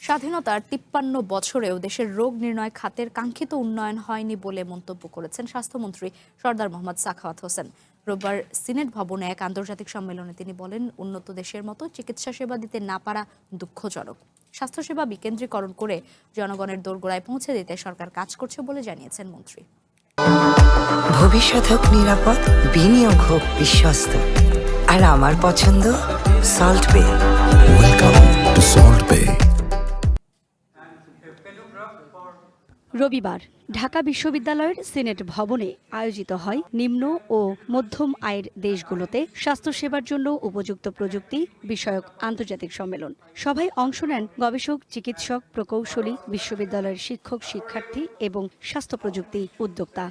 স্বাধীনতার ৫৩ বছরেও দেশের রোগ নির্ণয় খাতের কাঙ্ক্ষিত উন্নয়ন হয়নি বলে মন্তব্য করেছেন স্বাস্থ্যমন্ত্রী সরদার মোহাম্মদ সাখাওয়াত হোসেন। রোববার সিনেট ভবনে এক আন্তর্জাতিক সম্মেলনে তিনি বলেন, উন্নত দেশের মতো চিকিৎসা সেবা দিতে না পারা দুঃখজনক। স্বাস্থ্যসেবা বিকেন্দ্রীকরণ করে জনগণের দোরগোড়ায় পৌঁছে দিতে সরকার কাজ করছে বলে জানিয়েছেন মন্ত্রী। ভবিষ্যৎ হোক নিরাপদ, বিনিয়োগ হোক বিশ্বস্ত, আর আমার পছন্দ সল্ট বে। ওয়েলকাম টু সল্ট বে। রবিবার ঢাকা বিশ্ববিদ্যালয়ের সিনেট ভবনে আয়োজিত হয় নিম্ন ও মধ্যম আয়ের দেশগুলোতে স্বাস্থ্যসেবার জন্য উপযুক্ত প্রযুক্তি বিষয়ক আন্তর্জাতিক সম্মেলন। সভায় অংশ নেন গবেষক, চিকিৎসক, প্রকৌশলী, বিশ্ববিদ্যালয়ের শিক্ষক, শিক্ষার্থী এবং স্বাস্থ্য প্রযুক্তি উদ্যোক্তা।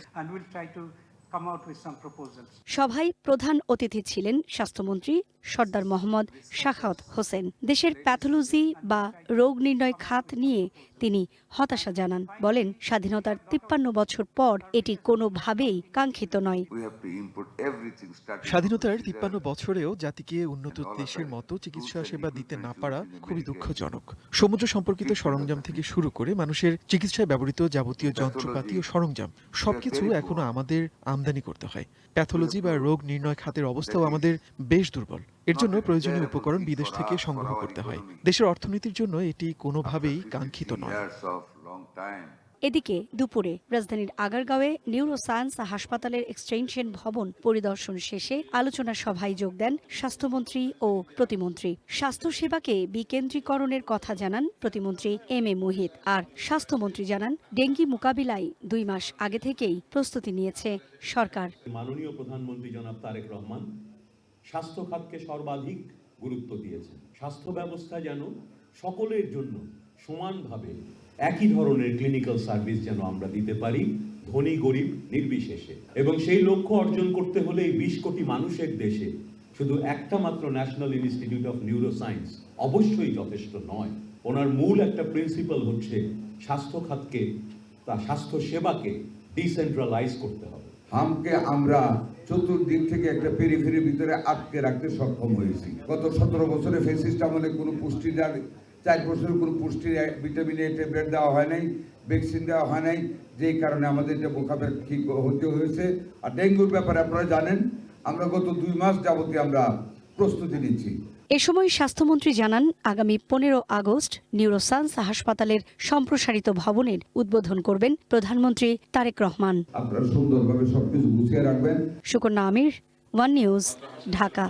সভায় প্রধান অতিথি ছিলেন স্বাস্থ্যমন্ত্রী সরদার মোহাম্মদ সাখাওয়াত হোসেন। দেশের প্যাথোলজি বা রোগ নির্ণয় খাত নিয়ে তিনি হতাশা জানান। বলেন, স্বাধীনতার ৫৩ বছর পর এটি কোনোভাবেই কাঙ্ক্ষিত নয়। স্বাধীনতার ৫৩ বছরেও জাতিকে উন্নত দেশের মতো চিকিৎসা সেবা দিতে না পারা খুবই দুঃখজনক। সমুদ্র সম্পর্কিত সরঞ্জাম থেকে শুরু করে মানুষের চিকিৎসায় ব্যবহৃত যাবতীয় যন্ত্রপাতি ও সরঞ্জাম সবকিছু এখনো আমাদের আমদানি করতে হয়। প্যাথোলজি বা রোগ নির্ণয় খাতের অবস্থাও আমাদের বেশ দুর্বল। এর জন্য প্রয়োজনীয় উপকরণ বিদেশ থেকে সংগ্রহ করতে হয়। দেশের অর্থনীতির জন্য এটি কোনোভাবেই কাঙ্ক্ষিত নয়। এদিকে দুপুরে রাজধানীর আগারগাঁওয়ে নিউরোসায়েন্স হাসপাতালের এক্সটেনশন ভবন পরিদর্শন শেষে আলোচনা সভায় যোগ দেন স্বাস্থ্যমন্ত্রী ও প্রতিমন্ত্রী। স্বাস্থ্যসেবাকে বিকেন্দ্রীকরণের কথা জানান প্রতিমন্ত্রী এম এ মুহিত। আর স্বাস্থ্যমন্ত্রী জানান, ডেঙ্গি মোকাবিলায় ২ মাস আগে থেকেই প্রস্তুতি নিয়েছে সরকার। মাননীয় প্রধানমন্ত্রী জনাব তারেক রহমান স্বাস্থ্য খাতকে সর্বাধিক গুরুত্ব দিয়েছেন। স্বাস্থ্য ব্যবস্থা যেন সকলের জন্য সমানভাবে একই ধরনের ক্লিনিক্যাল সার্ভিস যেন আমরা দিতে পারি, ধনী গরিব নির্বিশেষে। এবং সেই লক্ষ্য অর্জন করতে হলে এই ২০ কোটি মানুষের দেশে শুধু একটা মাত্র ন্যাশনাল ইনস্টিটিউট অফ নিউরোসায়েন্স অবশ্যই যথেষ্ট নয়। ওনার মূল একটা প্রিন্সিপাল হচ্ছে স্বাস্থ্য খাতকে বা স্বাস্থ্য সেবাকে ডিসেন্ট্রালাইজ করতে হবে। হামকে আমরা চতুর্দিক থেকে একটা পেরিফেরির ভিতরে আটকে রাখতে সক্ষম হয়েছি। গত ১৭ বছরে ফেসিস্ট আমলে কোনো পুষ্টি ৪ বছরের কোনো পুষ্টির ভিটামিন এ ট্যাবলেট দেওয়া হয় নাই, ভ্যাকসিন দেওয়া হয় নাই, যেই কারণে আমাদের যে মুখাপেক্ষি হতে হয়েছে। আর ডেঙ্গুর ব্যাপারে আপনারা জানেন, আমরা গত ২ মাস যাবতীয় আমরা প্রস্তুতি নিচ্ছি। এ সময় স্বাস্থ্যমন্ত্রী জানান, আগামী ১৫ আগস্ট নিউরোসায়েন্স হাসপাতালের সম্প্রসারিত ভবনের উদ্বোধন করবেন প্রধানমন্ত্রী তারেক রহমান। আপনারা সুন্দরভাবে সবকিছু গুছিয়ে রাখবেন। সুকন্যা আমির, ওয়ান নিউজ, ঢাকা।